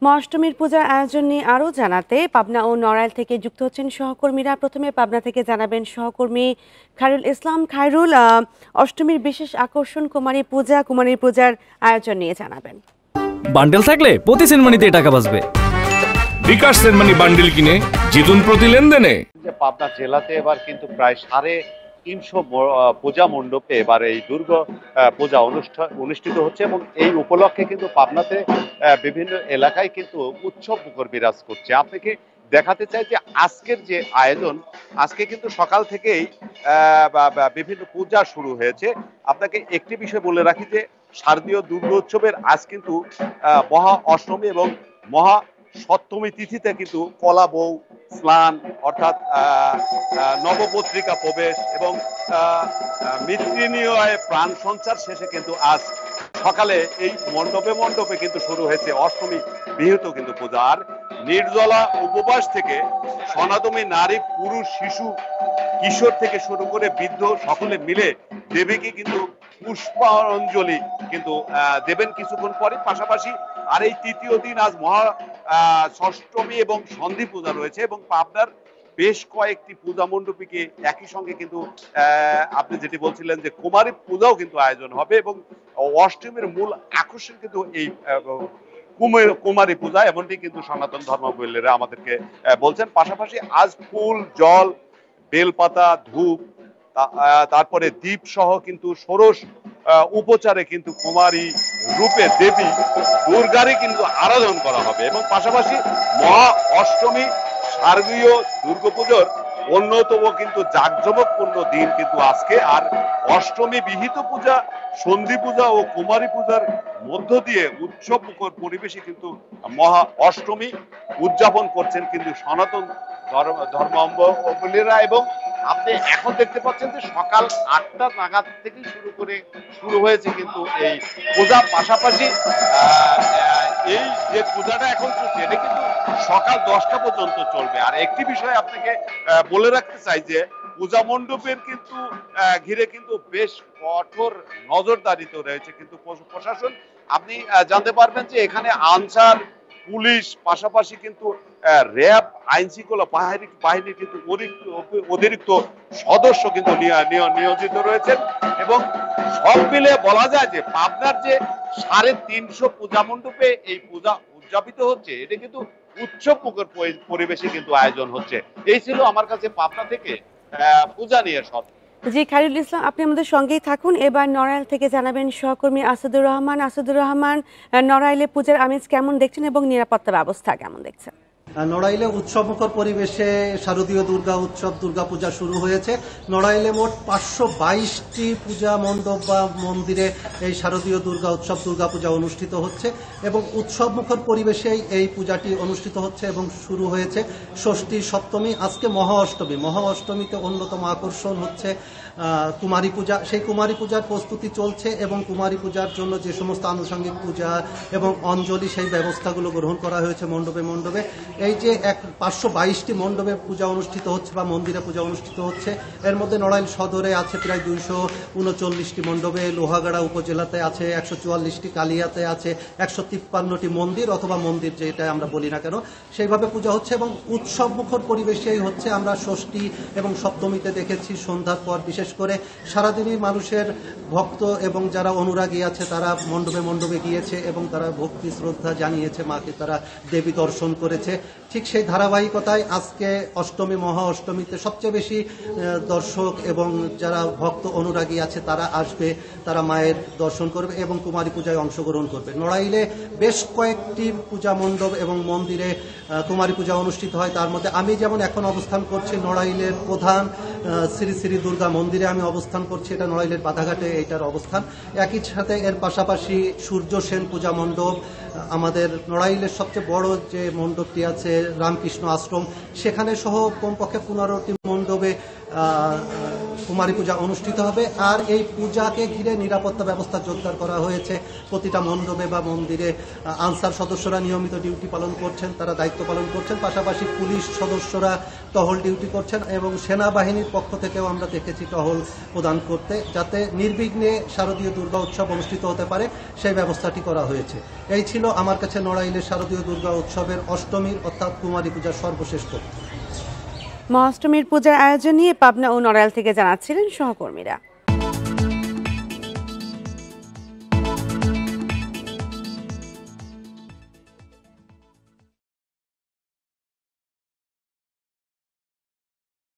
মা অষ্টমীর পূজার আয়োজন নিয়ে আরও জানাতে পাবনা ও নড়াইল থেকে যুক্ত হচ্ছেন সহকর্মীরা। প্রথমে পাবনা থেকে জানাবেন সহকর্মী খায়রুল ইসলাম। খায়রুল, অষ্টমীর বিশেষ আকর্ষণ কুমারী পূজার আয়োজন নিয়ে জানাবেন। বান্ডেল থাকলে প্রতি সেনমানিতে টাকা বাঁচবে। বিকাশ সেনমানি বান্ডেল কিনে জিতুন প্রতি লেনদেনে। পাবনা জেলাতে এবার কিন্তু প্রায় 350 পূজা মণ্ডপে এবার এই দুর্গা পূজা অনুষ্ঠিত হচ্ছে এবং এই উপলক্ষে কিন্তু পাবনাতে বিভিন্ন এলাকায় কিন্তু উৎসব মুখর বিরাজ করছে। আপনাকে দেখাতে চাই যে আজকের যে আয়োজন, আজকে কিন্তু সকাল থেকেই বিভিন্ন পূজা শুরু হয়েছে। আপনাকে একটি বিষয় বলে রাখি যে শারদীয় দুর্গোৎসবের আজ কিন্তু মহা অষ্টমী এবং মহা সপ্তমী তিথিতে কিন্তু কলা বউ স্নান অর্থাৎ নবপত্রিকা প্রবেশ এবং মৃত্যুনিয় প্রাণ সঞ্চার শেষে কিন্তু আজ সকালে এই মণ্ডপে কিন্তু শুরু হয়েছে অষ্টমী বিহিত কিন্তু পূজা। আর নির্জলা উপবাস থেকে সনাতনী নারী, পুরুষ, শিশু, কিশোর থেকে শুরু করে বৃদ্ধ সকলে মিলে দেবীকে কিন্তু পুষ্পাঞ্জলি কিন্তু দেবেন কিছুক্ষণ পরে। পাশাপাশি আর এই তৃতীয় দিন আজ মহা ষষ্ঠমী এবং সন্ধি পূজা রয়েছে এবং পাবনার বেশ কয়েকটি পূজা মণ্ডপীকে একই সঙ্গে কিন্তু আপনি যেটি বলছিলেন যে কুমারী পূজাও কিন্তু আয়োজন হবে এবং অষ্টমীর মূল আকর্ষণ কিন্তু এই কুমারী পূজা, এমনটি কিন্তু সনাতন ধর্মাবলম্বীরা আমাদেরকে বলছেন। পাশাপাশি আজ ফুল, জল, বেলপাতা, ধূপ, তারপরে দীপ সহ কিন্তু ষোড়শ উপচারে কিন্তু কুমারী রূপে দেবী দুর্গারই কিন্তু আরাধন করা হবে এবং পাশাপাশি মহা অষ্টমী শারদীয় দুর্গাপুজোর অন্যতম কিন্তু জাঁকজমকপূর্ণ দিন কিন্তু আজকে। আর অষ্টমী বিহিত পূজা, সন্ধি পূজা ও কুমারী পূজার মধ্য দিয়ে উৎসব মুখর পরিবেশে কিন্তু মহা অষ্টমী উদযাপন করছেন কিন্তু সনাতন ধর্মাবলম্বীরা। এবং আপনি এখন দেখতে পাচ্ছেন যে সকাল 8টা নাগাদ থেকে শুরু হয়েছে কিন্তু এই পূজা। পাশাপাশি এই যে পূজাটা এখন চলছে এটা কিন্তু সকাল 10টা পর্যন্ত চলবে। আর একটি বিষয় আপনাকে বলে রাখতে চাই যে পূজা মণ্ডপের কিন্তু ঘিরে কিন্তু বেশ কঠোর নজরদারিতে রয়েছে কিন্তু প্রশাসন। আপনি জানতে পারবেন যে এখানে আনসার, পুলিশ, পাশাপাশি কিন্তু র্যাব, আইন শৃঙ্খলা বাহিনীর কিন্তু অতিরিক্ত সদস্য কিন্তু নিয়োজিত রয়েছেন এবং সব মিলে বলা যায় যে পাবনার যে 350 পূজা মণ্ডপে এই পূজা উদযাপিত হচ্ছে এটা কিন্তু উৎসব মুখর পরিবেশে কিন্তু আয়োজন হচ্ছে। এই ছিল আমার কাছে পাবনা থেকে পূজা নিয়ে সব। জি খায়রুল ইসলাম, আপনি আমাদের সঙ্গেই থাকুন। এবার নড়াইল থেকে জানাবেন সহকর্মী আসাদুর রহমান। নড়াইলে পূজার আমেজ কেমন দেখছেন এবং নিরাপত্তা ব্যবস্থা কেমন দেখছেন? নড়াইলে উৎসবমুখর পরিবেশে শারদীয় দুর্গা পূজা শুরু হয়েছে। নড়াইলে মোট 522টি পূজা মণ্ডপ বা মন্দিরে এই শারদীয় দুর্গা পূজা অনুষ্ঠিত হচ্ছে এবং উৎসবমুখর পরিবেশেই এই পূজাটি অনুষ্ঠিত হচ্ছে এবং শুরু হয়েছে ষষ্ঠী, সপ্তমী, আজকে মহা অষ্টমীতে অন্যতম আকর্ষণ হচ্ছে কুমারী পূজা। সেই কুমারী পূজার প্রস্তুতি চলছে এবং কুমারী পূজার জন্য যে সমস্ত আনুষঙ্গিক পূজা এবং অঞ্জলি সেই ব্যবস্থাগুলো গ্রহণ করা হয়েছে মণ্ডপে। এই যে 522টি মণ্ডপে পূজা অনুষ্ঠিত হচ্ছে বা মন্দিরে পূজা অনুষ্ঠিত হচ্ছে, এর মধ্যে নড়াইল সদরে আছে প্রায় 239টি মণ্ডপে, লোহাগাড়া উপজেলাতে আছে 144টি, কালিয়াতে আছে 153টি মন্দির অথবা মন্দির যেটা আমরা বলি না কেন, সেইভাবে পূজা হচ্ছে এবং উৎসব মুখর পরিবেশেই হচ্ছে। আমরা ষষ্ঠী এবং সপ্তমীতে দেখেছি সন্ধ্যার পর বিশেষ করে সারাদিনই মানুষের ভক্ত এবং যারা অনুরাগী আছে তারা মণ্ডপে গিয়েছে এবং তারা ভক্তি শ্রদ্ধা জানিয়েছে মাকে, তারা দেবী দর্শন করেছে। ঠিক সেই ধারাবাহিকতায় আজকে অষ্টমী, মহা অষ্টমীতে সবচেয়ে বেশি দর্শক এবং যারা ভক্ত অনুরাগী আছে তারা আসবে, তারা মায়ের দর্শন করবে এবং কুমারী পূজায় অংশগ্রহণ করবে। নড়াইলে বেশ কয়েকটি পূজা মণ্ডপ এবং মন্দিরে কুমারী পূজা অনুষ্ঠিত হয়। তার মধ্যে আমি যেমন এখন অবস্থান করছি নড়াইলের প্রধান শ্রী শ্রী দুর্গা মন্দিরে আমি অবস্থান করছি, এটা নড়াইলের বাধাঘাটে এইটার অবস্থান। একই সাথে এর পাশাপাশি সূর্য সেন পূজা মণ্ডপ, আমাদের নড়াইলের সবচেয়ে বড় যে মণ্ডপটি আছে রামকৃষ্ণ আশ্রম, সেখানে সহ কমপক্ষে 15টি মণ্ডপে কুমারী পূজা অনুষ্ঠিত হবে। আর এই পূজাকে ঘিরে নিরাপত্তা ব্যবস্থা জোরদার করা হয়েছে। প্রতিটা মণ্ডপে বা মন্দিরে আনসার সদস্যরা নিয়মিত ডিউটি পালন করছেন, তারা দায়িত্ব পালন করছেন, পাশাপাশি পুলিশ সদস্যরা টহল ডিউটি করছেন এবং সেনাবাহিনীর পক্ষ থেকেও আমরা দেখেছি টহল প্রদান করতে, যাতে নির্বিঘ্নে শারদীয় দুর্গা উৎসব অনুষ্ঠিত হতে পারে সেই ব্যবস্থাটি করা হয়েছে। এই ছিল আমার কাছে নড়াইলের শারদীয় দুর্গা উৎসবের অষ্টমীর অর্থাৎ কুমারী পূজার সর্বশেষ তথ্য। মহাষ্টমীর পূজার আয়োজন নিয়ে পাবনা ও নড়াইল থেকে জানাচ্ছিলেন সহকর্মীরা।